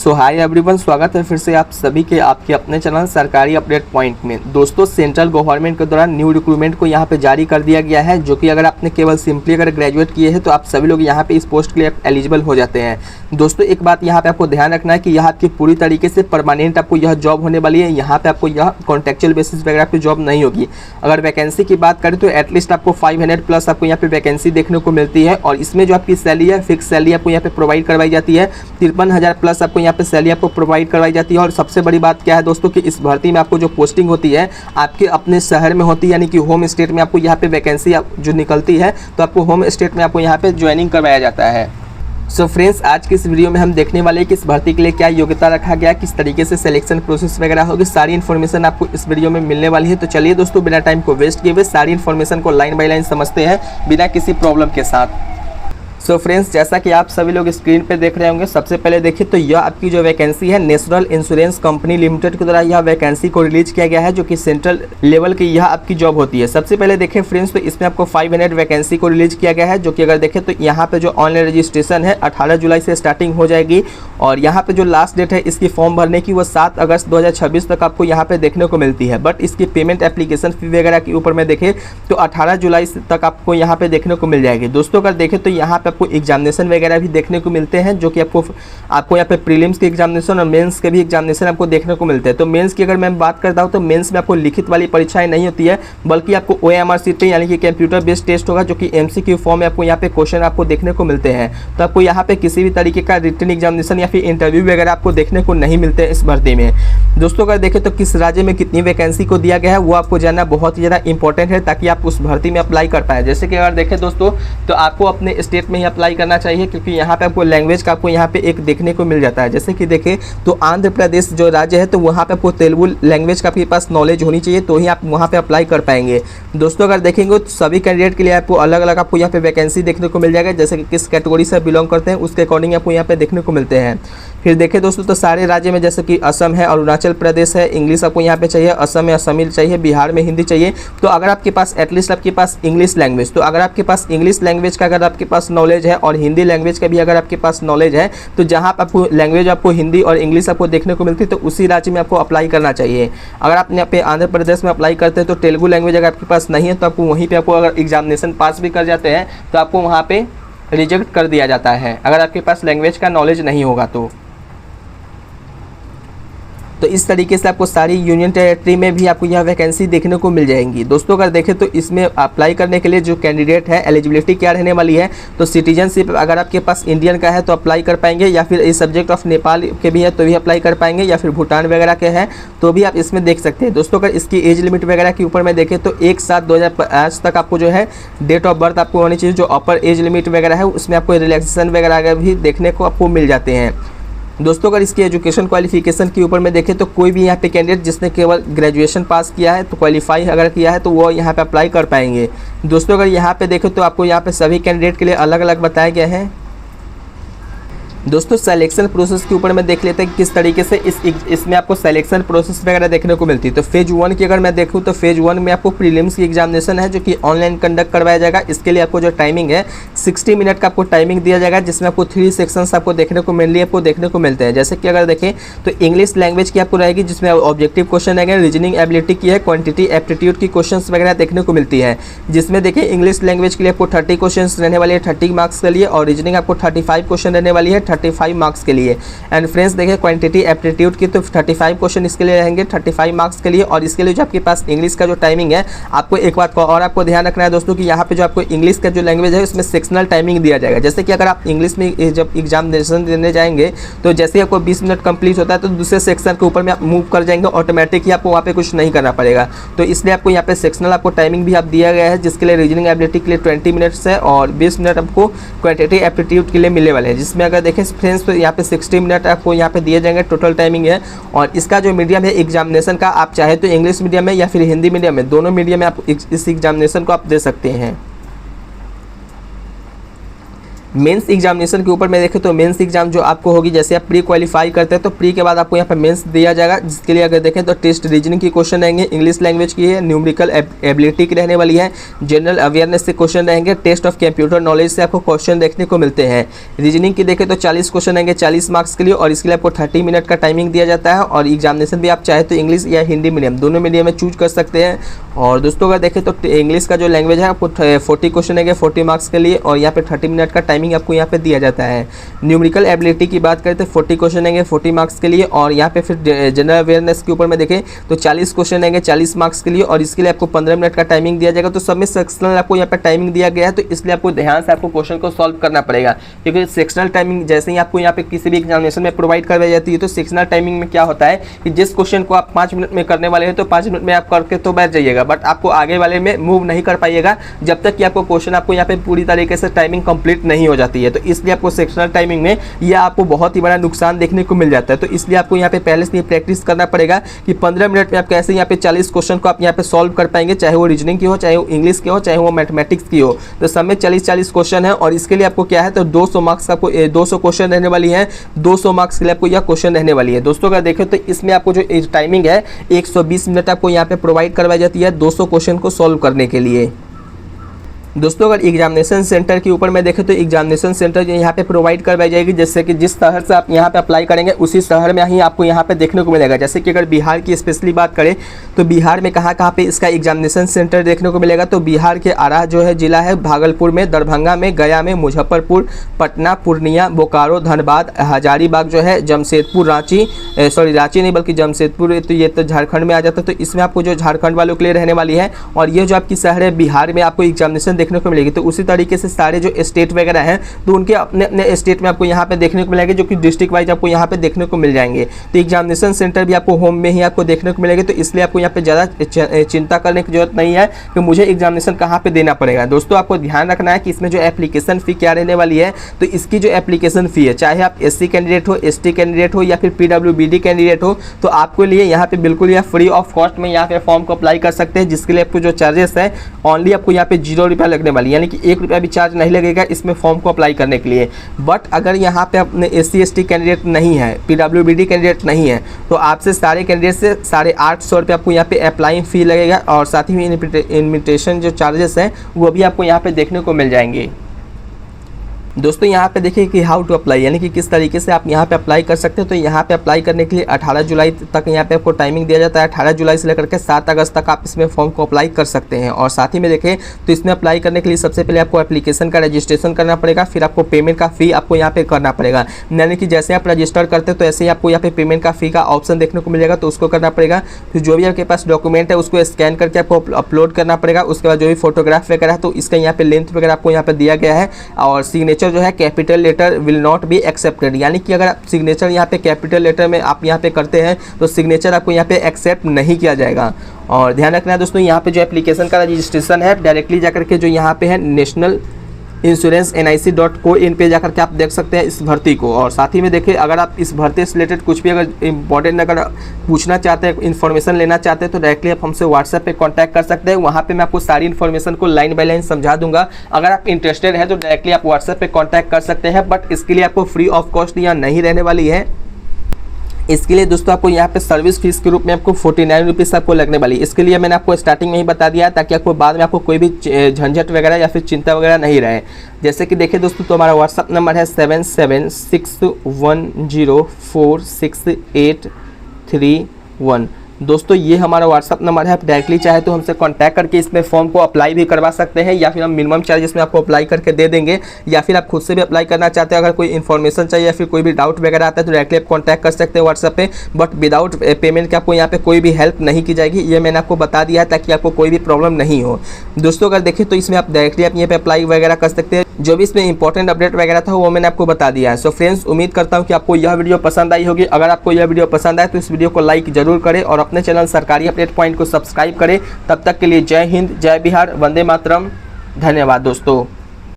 सो hi everyone, स्वागत है फिर से आप सभी के आपके अपने चैनल सरकारी अपडेट पॉइंट में। दोस्तों, सेंट्रल गवर्नमेंट के द्वारा न्यू रिक्रूटमेंट को यहाँ पे जारी कर दिया गया है, जो कि अगर आपने केवल सिंपली अगर ग्रेजुएट किए हैं तो आप सभी लोग यहाँ पे इस पोस्ट के लिए एलिजिबल हो जाते हैं। दोस्तों, एक बात यहाँ पे आपको ध्यान रखना है कि यहाँ की पूरी तरीके से परमानेंट आपको यह जॉब होने वाली है। यहाँ पे आपको यह कॉन्ट्रेक्चुअल बेसिस वगैरह पे जॉब नहीं होगी। अगर वैकेंसी की बात करें तो एटलीस्ट आपको 500 प्लस आपको यहाँ पे वैकेंसी देखने को मिलती है, और इसमें जो आपकी सैलरी है फिक्स सैलरी आपको यहाँ पे प्रोवाइड करवाई जाती है। 53,000 प्लस आपको यहाँ पे सैलरी आपको प्रोवाइड करवाई जाती है। और सबसे बड़ी बात क्या है दोस्तों कि इस भर्ती में आपको जो पोस्टिंग होती है आपके अपने शहर में होती है, यानी कि होम स्टेट में आपको यहाँ पे वैकेंसी जो निकलती है तो आपको होम स्टेट में आपको यहाँ पे ज्वाइनिंग करवाया जाता है। सो फ्रेंड्स, आज की इस वीडियो में हम देखने वाले हैं कि इस भर्ती के लिए क्या योग्यता रखा गया, किस तरीके से सिलेक्शन प्रोसेस वगैरह होगी, सारी इन्फॉर्मेशन आपको इस वीडियो में मिलने वाली है। तो चलिए दोस्तों, बिना टाइम को वेस्ट किए हुए सारी इन्फॉर्मेशन को लाइन बाय लाइन समझते हैं बिना किसी प्रॉब्लम के साथ। सो फ्रेंड्स, जैसा कि आप सभी लोग स्क्रीन पे देख रहे होंगे, सबसे पहले देखिए तो यह आपकी जो वैकेंसी है नेशनल इंश्योरेंस कंपनी लिमिटेड के द्वारा यह वैकेंसी को रिलीज किया गया है, जो कि सेंट्रल लेवल की यह आपकी जॉब होती है। सबसे पहले देखें फ्रेंड्स, तो इसमें आपको 500 वैकेंसी को रिलीज किया गया है, जो कि अगर देखें तो यहाँ पे जो ऑनलाइन रजिस्ट्रेशन है 18 जुलाई से स्टार्टिंग हो जाएगी, और यहाँ पे जो लास्ट डेट है इसकी फॉर्म भरने की वो 7 अगस्त 2026 तक आपको यहाँ पे देखने को मिलती है। बट इसकी पेमेंट एप्लीकेशन फी वगैरह के ऊपर में देखें तो 18 जुलाई तक आपको यहाँ पे देखने को मिल जाएगी। दोस्तों, अगर देखें तो यहाँ पे आपको एग्जामिनेशन वगैरह भी देखने को मिलते हैं, जो कि आपको यहाँ पे प्रीलिम्स के एग्जामिनेशन और मेंस के भी एग्जामिनेशन आपको देखने को मिलते हैं। तो मेंस की अगर मैं बात करता हूँ तो मेंस में आपको लिखित वाली परीक्षाएं नहीं होती है, बल्कि आपको OMR शीट यानी कि कंप्यूटर बेस्ड टेस्ट होगा, जो कि MCQ फॉर्म में आपको यहाँ पे क्वेश्चन आपको देखने को मिलते हैं। तो आपको यहाँ पे किसी भी तरीके का रिटन एग्जामिनेशन या फिर इंटरव्यू वगैरह आपको देखने को नहीं मिलते हैं इस भर्ती में। दोस्तों, अगर देखें तो किस राज्य में कितनी वैकेंसी को दिया गया है वो आपको जानना बहुत ही ज़्यादा इंपॉर्टेंट है, ताकि आप उस भर्ती में अप्लाई कर पाए। जैसे कि अगर देखें दोस्तों, तो आपको अपने स्टेट में ही अप्लाई करना चाहिए, क्योंकि यहाँ पे आपको लैंग्वेज का आपको यहाँ पे एक देखने को मिल जाता है। जैसे कि देखें तो आंध्र प्रदेश जो राज्य है तो वहाँ पे आपको तेलुगु लैंग्वेज का आपके पास नॉलेज होनी चाहिए, तो ही आप वहाँ पे अप्लाई कर पाएंगे। दोस्तों, अगर देखेंगे तो सभी कैंडिडेट के लिए आपको अलग अलग आपको यहाँ पे वैकेंसी देखने को मिल जाएगा, जैसे कि किस कैटेगरी से बिलोंग करते हैं उसके अकॉर्डिंग आपको यहाँ पे देखने को मिलते हैं। फिर देखें दोस्तों, तो सारे राज्य में जैसे कि असम है, अरुणाचल प्रदेश है, इंग्लिश आपको यहाँ पे चाहिए, असम में असमी चाहिए, बिहार में हिंदी चाहिए। तो अगर आपके पास एटलीस्ट आपके पास इंग्लिश लैंग्वेज, तो अगर आपके पास इंग्लिश लैंग्वेज का अगर आपके पास नॉलेज है और हिंदी लैंग्वेज का भी अगर आपके पास नॉलेज है, तो जहाँ पर आपको लैंग्वेज आपको हिंदी और इंग्लिश आपको देखने को मिलती है तो उसी राज्य में आपको अप्लाई करना चाहिए। अगर आप यहाँ पे आंध्र प्रदेश में अप्लाई करते हैं तो तेलुगु लैंग्वेज अगर आपके पास नहीं है तो आपको वहीं पे आपको अगर एग्जामिनेशन पास भी कर जाते हैं तो आपको वहाँ पे रिजेक्ट कर दिया जाता है, अगर आपके पास लैंग्वेज का नॉलेज नहीं होगा तो इस तरीके से आपको सारी यूनियन टेरिटरी में भी आपको यह वैकेंसी देखने को मिल जाएंगी। दोस्तों, अगर देखें तो इसमें अप्लाई करने के लिए जो कैंडिडेट है एलिजिबिलिटी क्या रहने वाली है, तो सिटीजनशिप अगर आपके पास इंडियन का है तो अप्लाई कर पाएंगे, या फिर इस सब्जेक्ट ऑफ नेपाल के भी है तो भी अप्लाई कर पाएंगे, या फिर भूटान वगैरह के हैं तो भी आप इसमें देख सकते हैं। दोस्तों, अगर इसकी एज लिमिट वगैरह के ऊपर में देखें तो 1/7/2005 तक आपको जो है डेट ऑफ बर्थ आपको होनी चाहिए। जो अपर एज लिमिट वगैरह है उसमें आपको रिलैक्सेशन वगैरह भी देखने को आपको मिल जाते हैं। दोस्तों, अगर इसकी एजुकेशन क्वालिफिकेशन के ऊपर में देखें तो कोई भी यहाँ पे कैंडिडेट जिसने केवल ग्रेजुएशन पास किया है तो क्वालिफाई अगर किया है तो वो यहाँ पे अप्लाई कर पाएंगे। दोस्तों, अगर यहाँ पे देखें तो आपको यहाँ पे सभी कैंडिडेट के लिए अलग अलग बताया गया है। दोस्तों, सिलेक्शन प्रोसेस के ऊपर मैं देख लेते हैं किस तरीके से इसमें आपको सिलेक्शन प्रोसेस वगैरह देखने को मिलती है। तो फेज 1 की अगर मैं देखूं तो फेज 1 में आपको प्रीलिम्स की एग्जामिनेशन है, जो कि ऑनलाइन कंडक्ट करवाया जाएगा। इसके लिए आपको जो टाइमिंग है 60 मिनट का आपको टाइमिंग दिया जाएगा, जिसमें आपको 3 सेक्शंस आपको देखने को मिलते हैं। जैसे कि अगर देखें तो इंग्लिश लैंग्वेज की आपको रहेगी, जिसमें ऑब्जेक्टिव क्वेश्चन रहेंगे, रीजनिंग एबिलिटी की है, क्वांटिटी एप्टीट्यूड की क्वेश्चन वगैरह देखने को मिलती है। जिसमें देखिए इंग्लिश लैंग्वेज के लिए आपको 30 क्वेश्चन रहने वाले हैं 30 मार्क्स के लिए, और रीजनिंग आपको 35 क्वेश्चन रहने वाली है 35 मार्क्स के लिए। एंड फ्रेंड्स देखिए क्वांटिटी एप्टीट्यूड की तो 35 क्वेश्चन इसके लिए रहेंगे 35 मार्क्स के लिए। और इसके लिए जो आपके पास इंग्लिश का जो टाइमिंग है, आपको एक बात को और आपको ध्यान रखना है दोस्तों कि यहाँ पे जो आपको इंग्लिश का जो लैंग्वेज है उसमें सेक्शनल टाइमिंग दिया जाएगा। जैसे कि अगर आप इंग्लिश में जब एग्जामिनेशन देने जाएंगे तो जैसे आपको 20 मिनट कंप्लीट होता है तो दूसरे सेक्शन के ऊपर में आप मूव कर जाएंगे, ऑटोमेटिक ही आपको वहाँ पे कुछ नहीं करना पड़ेगा। तो इसलिए आपको यहाँ पे सेक्शनल आपको टाइमिंग भी आप दिया गया है, जिसके लिए रीजनिंग एबिलिटी के लिए 20 मिनट्स है और 20 मिनट आपको क्वांटिटी एप्टीट्यूड के लिए मिलने वाले हैं। जिसमें अगर देखें फ्रेंड्स तो यहाँ पे 60 मिनट आपको यहाँ पे दिए जाएंगे टोटल टाइमिंग है। और इसका जो मीडियम है एग्जामिनेशन का, आप चाहे तो इंग्लिश मीडियम में या फिर हिंदी मीडियम में, दोनों मीडियम में आप इस एग्जामिनेशन को आप दे सकते हैं। मेंस एग्जामिनेशन के ऊपर में देखें तो मेंस एग्जाम जो आपको होगी, जैसे आप प्री क्वालिफाई करते हैं तो प्री के बाद आपको यहाँ पे मेंस दिया जाएगा, जिसके लिए अगर देखें तो टेस्ट रीजनिंग की क्वेश्चन रहेंगे, इंग्लिश लैंग्वेज की है, न्यूमेरिकल एबिलिटी की रहने वाली है, जनरल अवेयरनेस से क्वेश्चन रहेंगे, टेस्ट ऑफ कंप्यूटर नॉलेज से आपको क्वेश्चन देखने को मिलते हैं। रीजनिंग की देखें तो 40 क्वेश्चन रहेंगे 40 मार्क्स के लिए, और इसके लिए आपको 30 मिनट का टाइमिंग दिया जाता है। और एग्जामिनेशन भी आप चाहे तो इंग्लिश या हिंदी मीडियम दोनों मीडियम में चूज कर सकते हैं। और दोस्तों अगर देखें तो इंग्लिश का जो लैंग्वेज है आपको 40 क्वेश्चन है 40 मार्क्स के लिए, और यहाँ पे 30 मिनट का टाइमिंग आपको यहाँ पे दिया जाता है। न्यूमेरिकल एबिलिटी की बात करें तो 40 क्वेश्चन है 40 मार्क्स के लिए, और यहाँ पे फिर जनरल अवेयरनेस के ऊपर में देखें तो 40 क्वेश्चन है 40 मार्क्स के लिए, और इसके लिए आपको 15 मिनट का टाइमिंग दिया जाएगा। तो सब में सेक्शनल आपको यहाँ पे टाइमिंग दिया गया है, तो इसलिए आपको ध्यान से आपको क्वेश्चन को सॉल्व करना पड़ेगा, क्योंकि सेक्शनल टाइमिंग जैसे ही आपको यहाँ पे किसी भी एग्जामिनेशन में प्रोवाइड करवाई जाती है, तो सेक्शनल टाइमिंग में क्या होता है कि जिस क्वेश्चन को आप 5 मिनट में करने वाले हैं तो 5 मिनट में आप करके तो बैठ जाइएगा, बट आपको आगे वाले में मूव नहीं कर पाइएगा जब तक कि आपको क्वेश्चन आपको यहाँ पे पूरी तरीके से टाइमिंग कंप्लीट नहीं हो जाती है। तो इसलिए आपको सेक्शनल टाइमिंग में यह आपको बहुत ही बड़ा नुकसान देखने को मिल जाता है। तो इसलिए आपको यहाँ पे पहले से प्रैक्टिस करना पड़ेगा कि 15 मिनट में आप कैसे यहाँ पे 40 क्वेश्चन को आप यहाँ पे सॉल्व कर पाएंगे, चाहे वो रीजनिंग की हो, चाहे वो इंग्लिश की हो, चाहे वो मैथमेटिक्स की हो। तो सब में 40 क्वेश्चन है, और इसके लिए आपको क्या है तो 200 मार्क्स आपको 200 क्वेश्चन रहने वाली है, 200 मार्क्स के लिए आपको यह क्वेश्चन रहने वाली है। दोस्तों अगर देखें तो इसमें आपको जो टाइमिंग है 120 मिनट आपको यहाँ पे प्रोवाइड करवाई जाती है 200 क्वेश्चन को सॉल्व करने के लिए। दोस्तों अगर एग्जामिनेशन सेंटर के ऊपर में देखें तो एग्जामिनेशन सेंटर जो यहाँ पे प्रोवाइड करवाई जाएगी, जैसे कि जिस शहर से आप यहाँ पे अप्लाई करेंगे उसी शहर में ही आपको यहाँ पे देखने को मिलेगा। जैसे कि अगर बिहार की स्पेशली बात करें तो बिहार में कहाँ पे इसका एग्जामिनेशन सेंटर देखने को मिलेगा, तो बिहार के आरा जो है जिला है, भागलपुर में, दरभंगा में, गया में, मुजफ्फरपुर, पटना, पूर्णिया, बोकारो, धनबाद, हजारीबाग जो है, जमशेदपुर, रांची नहीं बल्कि जमशेदपुर, तो ये तो झारखंड में आ जाता है। तो इसमें आपको जो झारखंड वालों के लिए रहने वाली है, और ये जो आपकी शहर है बिहार में आपको एग्जामिनेशन देखने को मिलेगी। तो उसी तरीके से सारे जो स्टेट वगैरह हैं तो उनके अपने अपने स्टेट में आपको यहाँ पे देखने को मिलेंगे, जो कि डिस्ट्रिक्ट वाइज आपको यहाँ पे देखने को मिल जाएंगे। तो एग्जामिनेशन सेंटर भी आपको होम में ही आपको देखने को मिलेंगे, तो इसलिए आपको यहाँ पे ज़्यादा चिंता करने की जरूरत नहीं है कि मुझे एग्जामिनेशन कहाँ पे देना पड़ेगा। दोस्तों आपको ध्यान रखना है कि इसमें जो एप्लीकेशन फ़ी क्या रहने वाली है, तो इसकी जो एप्लीकेशन फ़ी है, चाहे आप SC कैंडिडेट हो, ST कैंडिडेट हो या फिर PWBD कैंडिडेट हो, तो आपके लिए यहाँ पे बिल्कुल यह फ्री ऑफ कॉस्ट में यहाँ पे फॉर्म को अप्लाई कर सकते हैं, जिसके लिए आपको जो चार्जेस है ओनली आपको यहाँ पे 0 रुपया लगने वाली, यानी कि 1 रुपया भी चार्ज नहीं लगेगा इसमें फॉर्म को अप्लाई करने के लिए। बट अगर यहाँ पे अपने SC ST कैंडिडेट नहीं है, PWBD कैंडिडेट नहीं है, तो आपसे सारे कैंडिडेट से 850 रुपये आपको यहाँ पे अप्लाइंग फ़ी लगेगा, और साथ ही इन्विटेशन जो चार्जेस हैं वो भी आपको यहाँ पे देखने को मिल जाएंगे। दोस्तों यहाँ पे देखिए कि हाउ टू अप्लाई, यानी कि किस तरीके से आप यहाँ पे अप्लाई कर सकते हैं। तो यहाँ पे अप्लाई करने के लिए 18 जुलाई तक यहाँ पे आपको टाइमिंग दिया जाता है। 18 जुलाई से लेकर के 7 अगस्त तक आप इसमें फॉर्म को अप्लाई कर सकते हैं। और साथ ही में देखें तो इसमें अप्लाई करने के लिए सबसे पहले आपको एप्लीकेशन का रजिस्ट्रेशन करना पड़ेगा, फिर आपको पेमेंट का फ़ी आपको यहाँ पे करना पड़ेगा, यानी कि जैसे आप रजिस्टर करते हैं तो ऐसे ही आपको यहाँ पे पेमेंट का फ़ी का ऑप्शन देखने को मिलेगा, तो उसको करना पड़ेगा। फिर जो भी आपके पास डॉक्यूमेंट है उसको स्कैन करके आपको अपलोड करना पड़ेगा। उसके बाद जो भी फोटोग्राफ वगैरह है तो इसका यहाँ पे लेंथ वगैरह आपको यहाँ पे दिया गया है, और सिग्नेचर जो है capital letter will not be accepted, यानी कि अगर आप सिग्नेचर यहाँ पे कैपिटल लेटर में आप यहाँ पे करते हैं तो सिग्नेचर आपको यहाँ पे एक्सेप्ट नहीं किया जाएगा। और ध्यान रखना है दोस्तों, यहाँ पे जो एप्लीकेशन का रजिस्ट्रेशन है डायरेक्टली जाकर के जो यहाँ पे है नेशनल इंश्योरेंस nic.co.in पे जाकर के आप देख सकते हैं इस भर्ती को। और साथ ही में देखिए अगर आप इस भर्ती से रिलेटेड कुछ भी अगर इंपॉर्टेंट अगर पूछना चाहते हैं, इन्फॉर्मेशन लेना चाहते हैं, तो डायरेक्टली आप हमसे व्हाट्सएप पे कांटेक्ट कर सकते हैं। वहाँ पे मैं आपको सारी इन्फॉर्मेशन को लाइन बाय लाइन समझा दूंगा। अगर आप इंटरेस्टेड है तो डायरेक्टली आप व्हाट्सएप पे कॉन्टैक्ट कर सकते हैं, बट इसके लिए आपको फ्री ऑफ कॉस्ट यहाँ नहीं रहने वाली है। इसके लिए दोस्तों आपको यहाँ पे सर्विस फीस के रूप में आपको 49 रुपीज़ आपको लगने वाली। इसके लिए मैंने आपको स्टार्टिंग में ही बता दिया ताकि आपको बाद में आपको कोई भी झंझट वगैरह या फिर चिंता वगैरह नहीं रहे। जैसे कि देखिए दोस्तों, तो हमारा व्हाट्सअप नंबर है 7761046831। दोस्तों ये हमारा व्हाट्सअप नंबर है, आप डायरेक्टली चाहे तो हमसे कांटेक्ट करके इसमें फॉर्म को अप्लाई भी करवा सकते हैं, या फिर हम मिनिमम चार्जेस में आपको अप्लाई करके दे देंगे, या फिर आप खुद से भी अप्लाई करना चाहते हैं। अगर कोई इन्फॉर्मेशन चाहिए या फिर कोई भी डाउट वगैरह आता है तो डायरेक्टली आप कांटेक्ट कर सकते हैं व्हाट्सएप पे, बट विदाउट पेमेंट के आपको यहाँ पे कोई भी हेल्प नहीं की जाएगी। ये मैंने आपको बता दिया है ताकि आपको कोई भी प्रॉब्लम नहीं हो। दोस्तों अगर देखें तो इसमें आप डायरेक्टली आप यहाँ पे अप्लाई वगैरह कर सकते हैं। जो भी इसमें इंपॉर्टेंट अपडेट वगैरह था वो मैंने आपको बता दिया है। सो फ्रेंड्स, उम्मीद करता हूँ कि आपको यह वीडियो पसंद आई होगी। अगर आपको यह वीडियो पसंद आए तो इस वीडियो को लाइक जरूर करें और अपने चैनल सरकारी अपडेट पॉइंट को सब्सक्राइब करें। तब तक के लिए जय हिंद, जय बिहार, वंदे मातरम। धन्यवाद दोस्तों।